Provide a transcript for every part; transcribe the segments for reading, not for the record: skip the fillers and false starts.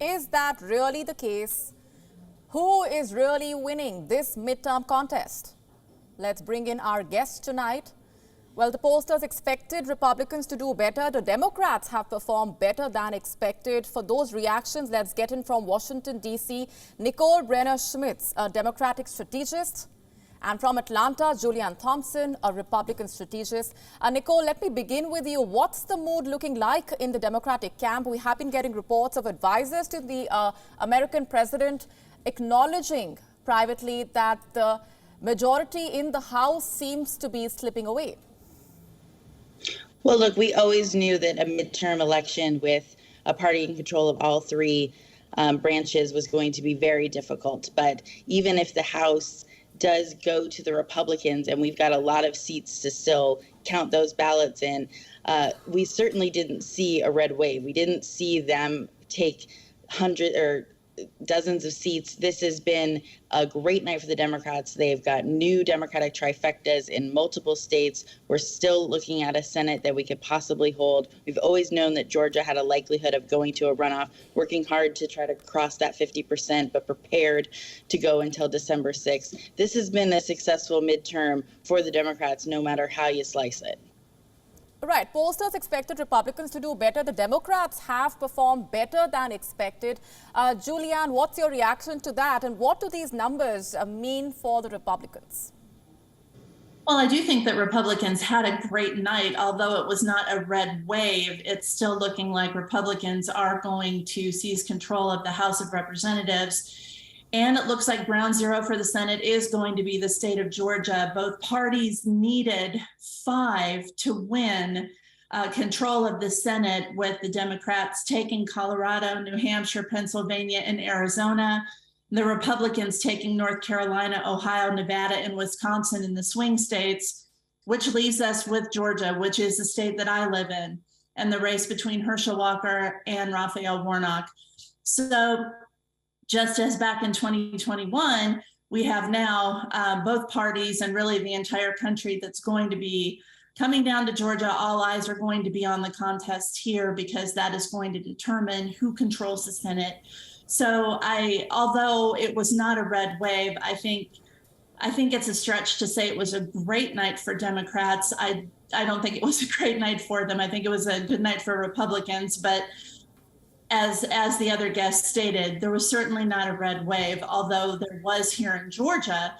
Is that really the case? Who is really winning this midterm contest? Let's bring in our guest tonight. Well, the pollsters expected Republicans to do better. The Democrats have performed better than expected. For those reactions, let's get in from Washington, D.C., Nicole Brener-Schmitz, a Democratic strategist, and from Atlanta, Julianne Thompson, a Republican strategist. Nicole, let me begin with you. What's the mood looking like in the Democratic camp? We have been getting reports of advisors to the American president acknowledging privately that the majority in the House seems to be slipping away. Well, look, we always knew that a midterm election with a party in control of all three branches was going to be very difficult. But even if the House does go to the Republicans, and we've got a lot of seats to still count those ballots in, we certainly didn't see a red wave. We didn't see them take hundreds or dozens of seats. This has been a great night for the Democrats. They've got new Democratic trifectas in multiple states. We're still looking at a Senate that we could possibly hold. We've always known that Georgia had a likelihood of going to a runoff, working hard to try to cross that 50%, but prepared to go until December 6th. This has been a successful midterm for the Democrats, no matter how you slice it. Right. Pollsters expected Republicans to do better. The Democrats have performed better than expected. Julianne, what's your reaction to that? And what do these numbers mean for the Republicans? Well, I do think that Republicans had a great night. Although it was not a red wave, it's still looking like Republicans are going to seize control of the House of Representatives. And it looks like ground zero for the Senate is going to be the state of Georgia. Both parties needed 5 to win control of the Senate, with the Democrats taking Colorado, New Hampshire, Pennsylvania, and Arizona. The Republicans taking North Carolina, Ohio, Nevada, and Wisconsin in the swing states, which leaves us with Georgia, which is the state that I live in, and the race between Herschel Walker and Raphael Warnock. So just as back in 2021, we have now both parties and really the entire country that's going to be coming down to Georgia. All eyes are going to be on the contest here, because that is going to determine who controls the Senate. So although it was not a red wave, I think it's a stretch to say it was a great night for Democrats. I don't think it was a great night for them. I think it was a good night for Republicans, but as the other guest stated, there was certainly not a red wave, although there was here in Georgia,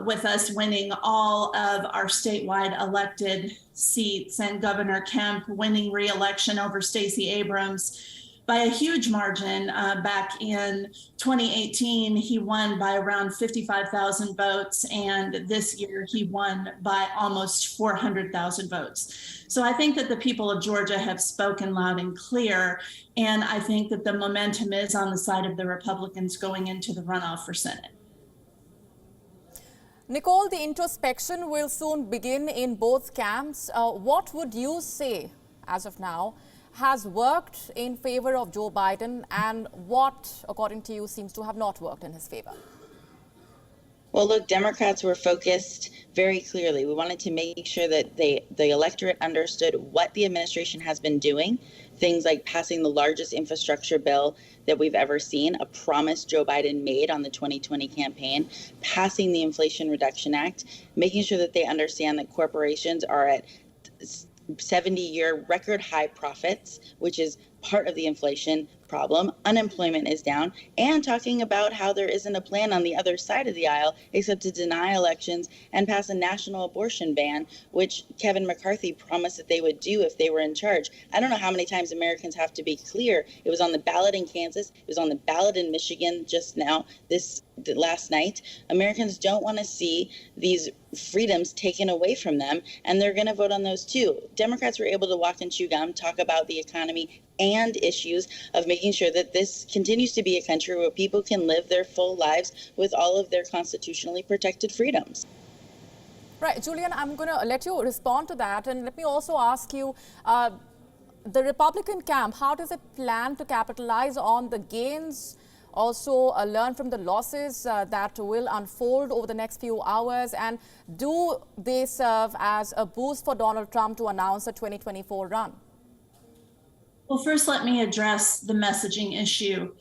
with us winning all of our statewide elected seats and Governor Kemp winning re-election over Stacey Abrams by a huge margin. Back in 2018, he won by around 55,000 votes, and this year he won by almost 400,000 votes. So I think that the people of Georgia have spoken loud and clear, and I think that the momentum is on the side of the Republicans going into the runoff for Senate. Nicole, the introspection will soon begin in both camps. What would you say, as of now, has worked in favor of Joe Biden, and what, according to you, seems to have not worked in his favor? Well, look, Democrats were focused very clearly. We wanted to make sure that the electorate understood what the administration has been doing, things like passing the largest infrastructure bill that we've ever seen, a promise Joe Biden made on the 2020 campaign, passing the Inflation Reduction Act, making sure that they understand that corporations are at 70-year record high profits, which is part of the inflation problem. Unemployment is down, and talking about how there isn't a plan on the other side of the aisle except to deny elections and pass a national abortion ban, which Kevin McCarthy promised that they would do if they were in charge. I don't know how many times Americans have to be clear. It was on the ballot in Kansas. It was on the ballot in Michigan just now, last night. Americans don't want to see these freedoms taken away from them, and they're going to vote on those too. Democrats were able to walk and chew gum, talk about the economy and issues of making sure that this continues to be a country where people can live their full lives with all of their constitutionally protected freedoms. Right, Julianne, I'm going to let you respond to that. And let me also ask you, the Republican camp, how does it plan to capitalize on the gains, also learn from the losses that will unfold over the next few hours? And do they serve as a boost for Donald Trump to announce a 2024 run? Well, first, let me address the messaging issue.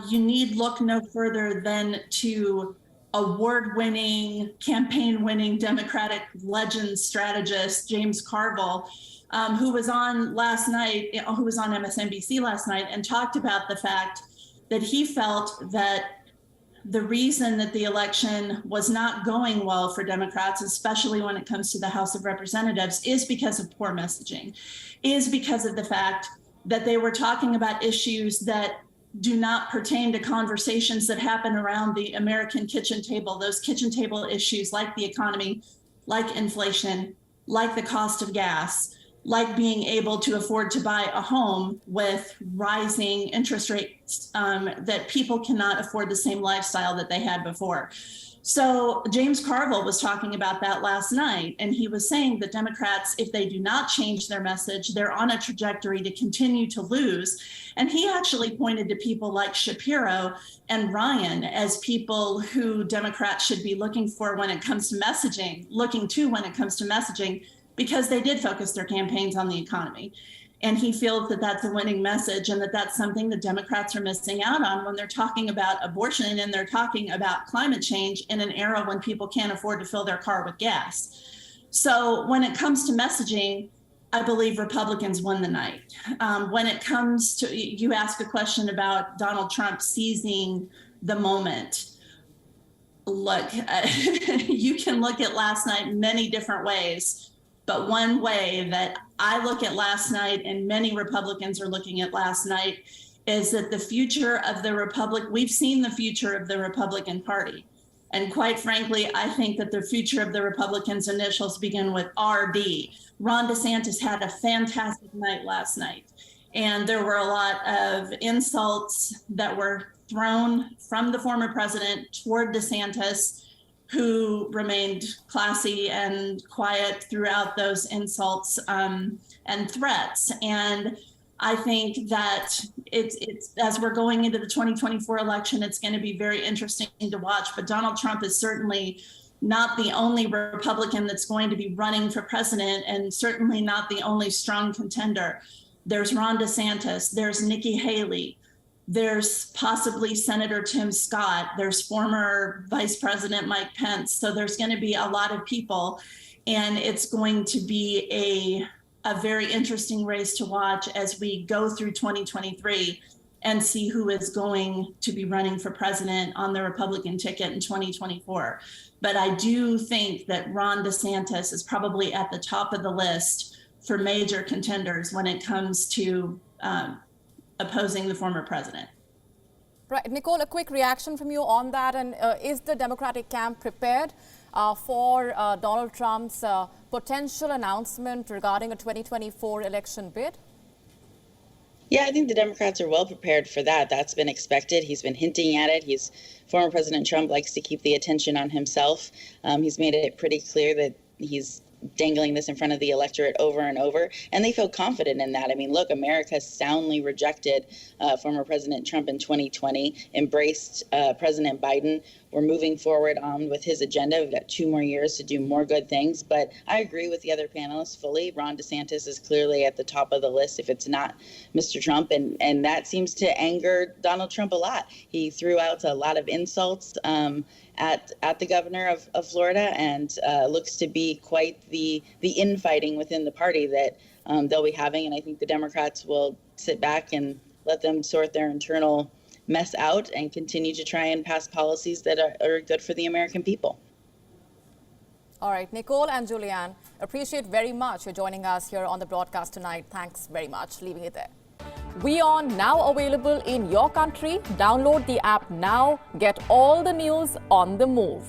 You need look no further than to award-winning, campaign-winning Democratic legend strategist James Carville, who was on MSNBC last night and talked about the fact that he felt that the reason that the election was not going well for Democrats, especially when it comes to the House of Representatives, is because of poor messaging, is because of the fact that they were talking about issues that do not pertain to conversations that happen around the American kitchen table, those kitchen table issues like the economy, like inflation, like the cost of gas, like being able to afford to buy a home with rising interest rates, that people cannot afford the same lifestyle that they had before. So James Carville was talking about that last night, and he was saying that Democrats, if they do not change their message, they're on a trajectory to continue to lose. And he actually pointed to people like Shapiro and Ryan as people who Democrats should be looking to when it comes to messaging, because they did focus their campaigns on the economy. And he feels that that's a winning message and that that's something the Democrats are missing out on when they're talking about abortion and they're talking about climate change in an era when people can't afford to fill their car with gas. So when it comes to messaging, I believe Republicans won the night. When it comes to, you ask a question about Donald Trump seizing the moment. Look, you can look at last night many different ways. But one way that I look at last night, and many Republicans are looking at last night, is that the future of the we've seen the future of the Republican Party. And quite frankly, I think that the future of the Republicans' initials begin with RD. Ron DeSantis had a fantastic night last night. And there were a lot of insults that were thrown from the former president toward DeSantis, who remained classy and quiet throughout those insults and threats. And I think that it's as we're going into the 2024 election, it's going to be very interesting to watch. But Donald Trump is certainly not the only Republican that's going to be running for president, and certainly not the only strong contender. There's Ron DeSantis, there's Nikki Haley, there's possibly Senator Tim Scott, there's former Vice President Mike Pence. So there's going to be a lot of people, and it's going to be a very interesting race to watch as we go through 2023 and see who is going to be running for president on the Republican ticket in 2024. But I do think that Ron DeSantis is probably at the top of the list for major contenders when it comes to opposing the former president. Right. Nicole, a quick reaction from you on that. And is the Democratic camp prepared for Donald Trump's potential announcement regarding a 2024 election bid? Yeah, I think the Democrats are well prepared for that. That's been expected. He's been hinting at it. Former President Trump likes to keep the attention on himself. He's made it pretty clear that he's dangling this in front of the electorate over and over, and they feel confident in that. I mean, look, America soundly rejected former President Trump in 2020, embraced President Biden. We're moving forward on with his agenda. We've got 2 more years to do more good things, but I agree with the other panelists fully. Ron DeSantis is clearly at the top of the list if it's not Mr. Trump, and that seems to anger Donald Trump a lot. He threw out a lot of insults at the governor of Florida, and looks to be quite the infighting within the party that they'll be having. And I think the Democrats will sit back and let them sort their internal mess out and continue to try and pass policies that are good for the American people. All right, Nicole and Julianne, appreciate very much you joining us here on the broadcast tonight. Thanks very much. Leaving it there. WION now available in your country. Download the app now. Get all the news on the move.